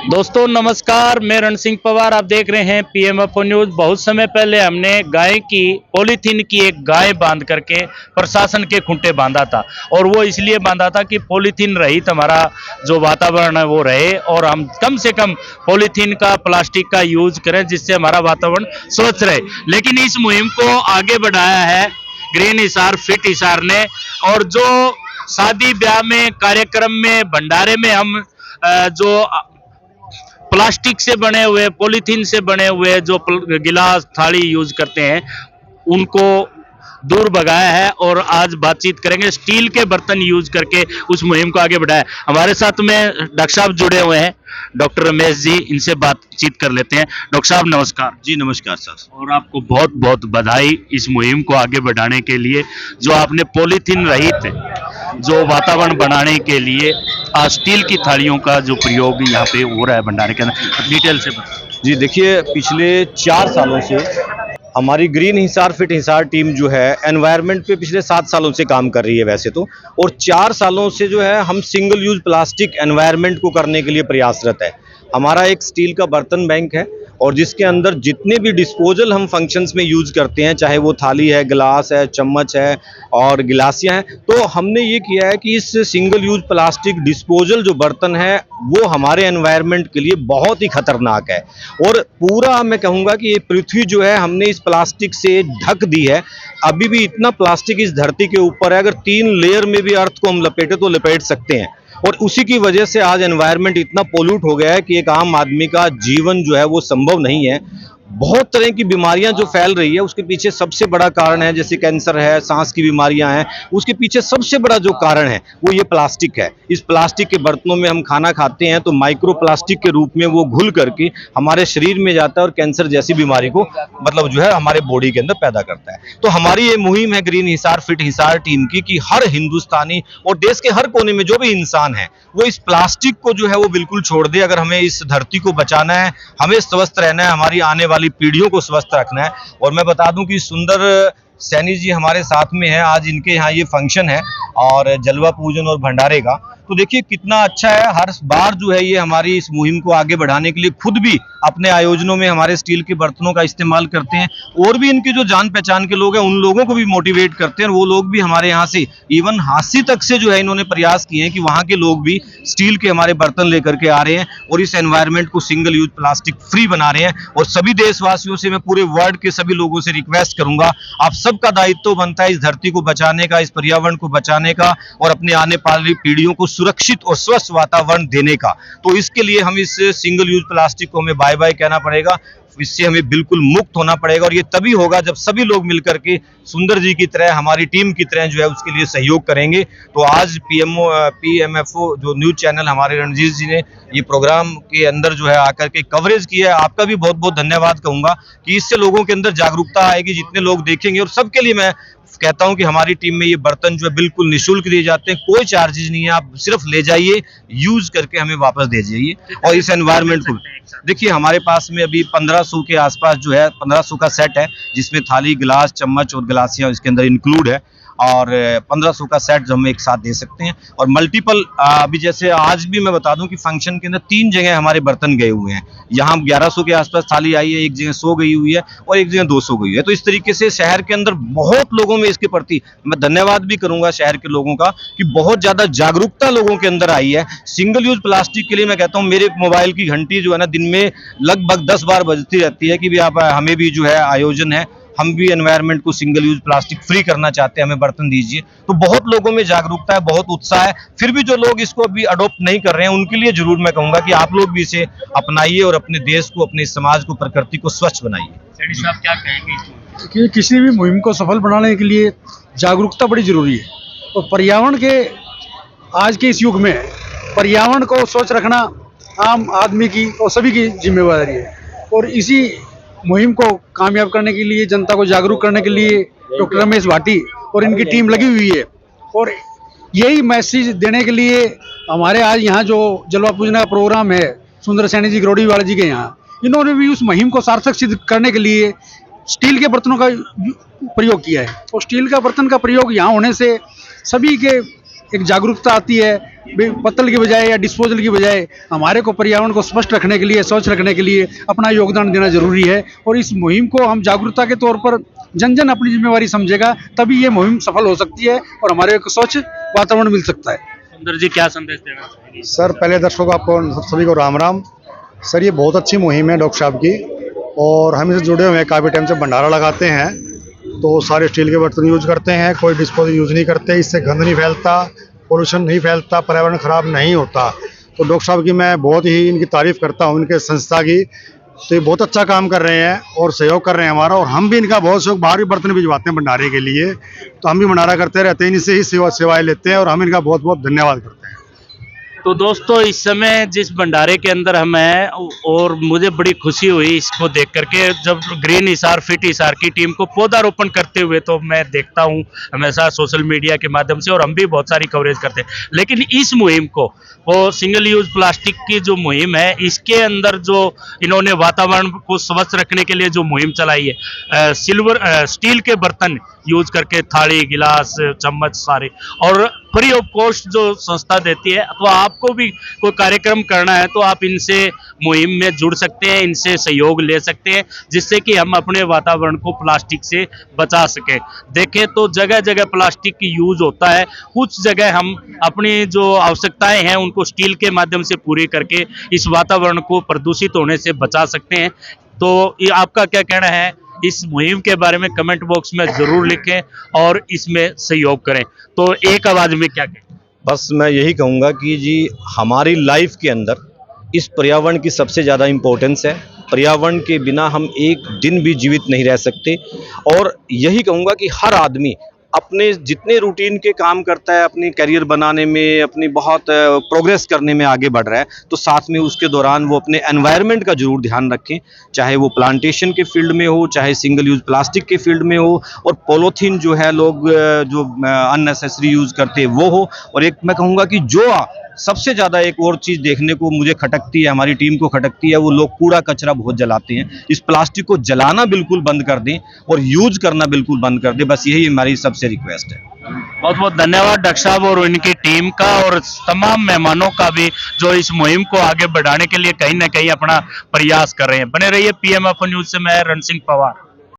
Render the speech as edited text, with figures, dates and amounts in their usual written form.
दोस्तों नमस्कार, मैं रण सिंह पवार। आप देख रहे हैं पीएमएफओ न्यूज। बहुत समय पहले हमने गाय की पॉलीथीन की एक गाय बांध करके प्रशासन के खूंटे बांधा था, और वो इसलिए बांधा था कि पॉलीथीन रहित हमारा जो वातावरण है वो रहे, और हम कम से कम पॉलीथीन का, प्लास्टिक का यूज करें, जिससे हमारा वातावरण स्वच्छ रहे। लेकिन इस मुहिम को आगे बढ़ाया है ग्रीन हिसार, फिट हिसार ने। और जो शादी ब्याह में, कार्यक्रम में, भंडारे में हम जो प्लास्टिक से बने हुए, पॉलीथीन से बने हुए जो गिलास, थाली यूज करते हैं, उनको दूर भगाया है। और आज बातचीत करेंगे स्टील के बर्तन यूज करके उस मुहिम को आगे बढ़ाया। हमारे साथ में डॉक्टर साहब जुड़े हुए हैं, डॉक्टर रमेश जी। इनसे बातचीत कर लेते हैं। डॉक्टर साहब नमस्कार। जी नमस्कार सर। और आपको बहुत बहुत बधाई इस मुहिम को आगे बढ़ाने के लिए, जो आपने पॉलीथीन रहित जो वातावरण बनाने के लिए आज स्टील की थालियों का जो प्रयोग यहाँ पे हो रहा है भंडारे के अंदर, डिटेल से बताइए। जी देखिए, पिछले 4 सालों से हमारी green Hisar fit Hisar team जो है एनवायरनमेंट पे पिछले 7 सालों से काम कर रही है वैसे तो। और 4 सालों से जो है हम सिंगल यूज प्लास्टिक एनवायरनमेंट को करने के लिए प्रयासरत है। हमारा एक स्टील का बर्तन बैंक है, और जिसके अंदर जितने भी डिस्पोजल हम फंक्शंस में यूज करते हैं, चाहे वो थाली है, गिलास है, चम्मच है और गिलासियां हैं, तो हमने ये किया है कि इस सिंगल यूज प्लास्टिक डिस्पोजल जो बर्तन है वो हमारे एनवायरनमेंट के लिए बहुत ही खतरनाक है। और पूरा मैं कहूँगा कि ये पृथ्वी जो है हमने इस प्लास्टिक से ढक दी है। अभी भी इतना प्लास्टिक इस धरती के ऊपर है, अगर 3 लेयर में भी अर्थ को हम लपेटे तो लपेट सकते हैं। और उसी की वजह से आज एनवायरनमेंट इतना पोल्यूट हो गया है कि एक आम आदमी का जीवन जो है वो संभव नहीं है। बहुत तरह की बीमारियां जो फैल रही है उसके पीछे सबसे बड़ा कारण है, जैसे कैंसर है, सांस की बीमारियां हैं, उसके पीछे सबसे बड़ा जो कारण है वो ये प्लास्टिक है। इस प्लास्टिक के बर्तनों में हम खाना खाते हैं तो माइक्रो प्लास्टिक के रूप में वो घुल करके हमारे शरीर में जाता है और कैंसर जैसी बीमारी को मतलब जो है हमारे बॉडी के अंदर पैदा करता है। तो हमारी ये मुहिम है green Hisar fit Hisar team की कि हर हिंदुस्तानी और देश के हर कोने में जो भी इंसान है वो इस प्लास्टिक को जो है वो बिल्कुल छोड़ दे। अगर हमें इस धरती को बचाना है, हमें स्वस्थ रहना है, हमारी आने वाली पीढ़ियों को स्वस्थ रखना है। और मैं बता दूं कि सुंदर सैनी जी हमारे साथ में है, आज इनके यहाँ ये फंक्शन है और जलवा पूजन और भंडारे का। तो देखिए कितना अच्छा है, हर बार जो है ये हमारी इस मुहिम को आगे बढ़ाने के लिए खुद भी अपने आयोजनों में हमारे स्टील के बर्तनों का इस्तेमाल करते हैं, और भी इनके जो जान पहचान के लोग हैं उन लोगों को भी मोटिवेट करते हैं। और वो लोग भी हमारे यहाँ से इवन हांसी तक से जो है इन्होंने प्रयास किए हैं कि वहाँ के लोग भी स्टील के हमारे बर्तन लेकर के आ रहे हैं और इस एनवायरनमेंट को सिंगल यूज प्लास्टिक फ्री बना रहे हैं। और सभी देशवासियों से, मैं पूरे वर्ल्ड के सभी लोगों से रिक्वेस्ट करूंगा, आप सबका दायित्व बनता है इस धरती को बचाने का, इस पर्यावरण को बचाने का और अपने आने वाली पीढ़ियों को सुरक्षित और स्वस्थ वातावरण देने का। तो इसके लिए हम इस सिंगल यूज प्लास्टिक को हमें बाय बाय कहना पड़ेगा, इससे हमें बिल्कुल मुक्त होना पड़ेगा। और ये तभी होगा जब सभी लोग मिलकर के सुंदर जी की तरह, हमारी टीम की तरह जो है उसके लिए सहयोग करेंगे। तो आज पीएमएफओ जो न्यूज चैनल हमारे रणजीत जी ने ये प्रोग्राम के अंदर जो है आकर के कवरेज किया है, आपका भी बहुत बहुत धन्यवाद कहूंगा कि इससे लोगों के अंदर जागरूकता आएगी, जितने लोग देखेंगे। और सबके लिए मैं कहता हूं कि हमारी टीम में ये बर्तन जो है बिल्कुल निःशुल्क दिए जाते हैं, कोई चार्जेस नहीं है, आप सिर्फ ले जाइए, यूज करके हमें वापस दे जाइए। और इस एनवायरनमेंट को देखिए, हमारे पास में अभी 1500 के आसपास जो है 1500 का सेट है, जिसमें थाली, गिलास, चम्मच और गिलासियां इसके अंदर इंक्लूड है। और 1500 का सेट जो हम एक साथ दे सकते हैं। और मल्टीपल अभी जैसे आज भी मैं बता दूं कि फंक्शन के अंदर 3 जगह हमारे बर्तन गए हुए हैं। यहाँ 1100 के आसपास थाली आई है, एक जगह 100 गई हुई है और एक जगह 200 गई है। तो इस तरीके से शहर के अंदर बहुत लोगों में इसके प्रति मैं धन्यवाद भी करूंगा शहर के लोगों का कि बहुत ज्यादा जागरूकता लोगों के अंदर आई है। सिंगल यूज प्लास्टिक के लिए मैं कहता हूँ मेरे मोबाइल की घंटी जो है ना दिन में लगभग 10 बार बजती रहती है कि भी आप हमें भी जो है आयोजन है, हम भी एनवायरनमेंट को सिंगल यूज प्लास्टिक फ्री करना चाहते हैं, हमें बर्तन दीजिए। तो बहुत लोगों में जागरूकता है, बहुत उत्साह है। फिर भी जो लोग इसको अभी अडॉप्ट नहीं कर रहे हैं उनके लिए जरूर मैं कहूंगा कि आप लोग भी इसे अपनाइए और अपने देश को, अपने समाज को, प्रकृति को स्वच्छ बनाइए। सैनी साहब क्या कहेंगे? कि किसी भी मुहिम को सफल बनाने के लिए जागरूकता बड़ी जरूरी है। और पर्यावरण के आज के इस युग में पर्यावरण को स्वच्छ रखना आम आदमी की और सभी की जिम्मेवारी है। और इसी मुहिम को कामयाब करने के लिए, जनता को जागरूक करने के लिए डॉक्टर रमेश भाटी और इनकी टीम लगी हुई है। और यही मैसेज देने के लिए हमारे आज यहाँ जो जलवा पूजन का प्रोग्राम है सुंदर सैनी जी गरोड़ी वाले जी के यहाँ, इन्होंने भी उस मुहिम को सार्थक सिद्ध करने के लिए स्टील के बर्तनों का प्रयोग किया है। और स्टील का बर्तन का प्रयोग यहाँ होने से सभी के एक जागरूकता आती है, पत्तल की बजाय या डिस्पोजल की बजाय हमारे को पर्यावरण को स्पष्ट रखने के लिए, स्वच्छ रखने के लिए अपना योगदान देना जरूरी है। और इस मुहिम को हम जागरूकता के तौर पर जन जन अपनी जिम्मेवारी समझेगा, तभी ये मुहिम सफल हो सकती है और हमारे को स्वच्छ वातावरण मिल सकता है। सुंदर जी क्या संदेश देना चाहेंगे? सर पहले दर्शकों को आपको सभी को राम राम। सर ये बहुत अच्छी मुहिम है डॉक्टर साहब की, और हम इससे जुड़े हुए हैं, काफ़ी टाइम से भंडारा लगाते हैं, तो सारे स्टील के बर्तन यूज करते हैं, कोई डिस्पोजल यूज नहीं करते, इससे गंद नहीं फैलता, पोल्यूशन नहीं फैलता, पर्यावरण खराब नहीं होता। तो डॉक्टर साहब की मैं बहुत ही इनकी तारीफ करता हूँ, इनके संस्था की। तो ये बहुत अच्छा काम कर रहे हैं और सहयोग कर रहे हैं हमारा, और हम भी इनका बहुत सहयोग, बाहर भी बर्तन भिजवाते हैं भंडारे के लिए, तो हम भी भंडारा करते रहते हैं, इनसे ही सेवाएं लेते हैं, और हम इनका बहुत बहुत धन्यवाद करते हैं। तो दोस्तों इस समय जिस भंडारे के अंदर हम हैं, और मुझे बड़ी खुशी हुई इसको देख करके, जब ग्रीन हिसार फिट हिसार की टीम को पौधारोपण करते हुए तो मैं देखता हूं हमेशा सोशल मीडिया के माध्यम से, और हम भी बहुत सारी कवरेज करते हैं। लेकिन इस मुहिम को, वो सिंगल यूज प्लास्टिक की जो मुहिम है, इसके अंदर जो इन्होंने वातावरण को स्वच्छ रखने के लिए जो मुहिम चलाई है, स्टील के बर्तन यूज करके, थाली गिलास चम्मच सारे, और फ्री ऑफ कॉस्ट जो संस्था देती है, तो आपको भी कोई कार्यक्रम करना है तो आप इनसे मुहिम में जुड़ सकते हैं, इनसे सहयोग ले सकते हैं, जिससे कि हम अपने वातावरण को प्लास्टिक से बचा सकें। देखें तो जगह जगह प्लास्टिक की यूज होता है, कुछ जगह हम अपनी जो आवश्यकताएं हैं उनको स्टील के माध्यम से पूरी करके इस वातावरण को प्रदूषित होने से बचा सकते हैं। तो ये आपका क्या कहना है इस मुहिम के बारे में? कमेंट बॉक्स में जरूर लिखें और इसमें सहयोग करें। तो एक आवाज में क्या कहें? बस मैं यही कहूँगा कि जी हमारी लाइफ के अंदर इस पर्यावरण की सबसे ज़्यादा इम्पोर्टेंस है। पर्यावरण के बिना हम एक दिन भी जीवित नहीं रह सकते, और यही कहूँगा कि हर आदमी अपने जितने रूटीन के काम करता है, अपनी करियर बनाने में, अपनी बहुत प्रोग्रेस करने में आगे बढ़ रहा है, तो साथ में उसके दौरान वो अपने एनवायरनमेंट का जरूर ध्यान रखें, चाहे वो प्लांटेशन के फील्ड में हो, चाहे सिंगल यूज प्लास्टिक के फील्ड में हो, और पॉलीथीन जो है लोग जो अननेसेसरी यूज करते हैं वो हो। और एक मैं कहूँगा कि जो सबसे ज़्यादा एक और चीज़ देखने को मुझे खटकती है, हमारी टीम को खटकती है, वो लोग कूड़ा कचरा बहुत जलाते हैं। इस प्लास्टिक को जलाना बिल्कुल बंद कर दें और यूज करना बिल्कुल बंद कर दें, बस यही हमारी सबसे रिक्वेस्ट है। बहुत बहुत धन्यवाद डॉक्टर साहब और उनकी टीम का, और तमाम मेहमानों का भी जो इस मुहिम को आगे बढ़ाने के लिए कहीं ना कहीं अपना प्रयास कर रहे हैं। बने रहिए PMFO न्यूज से, मैं रण सिंह पवार।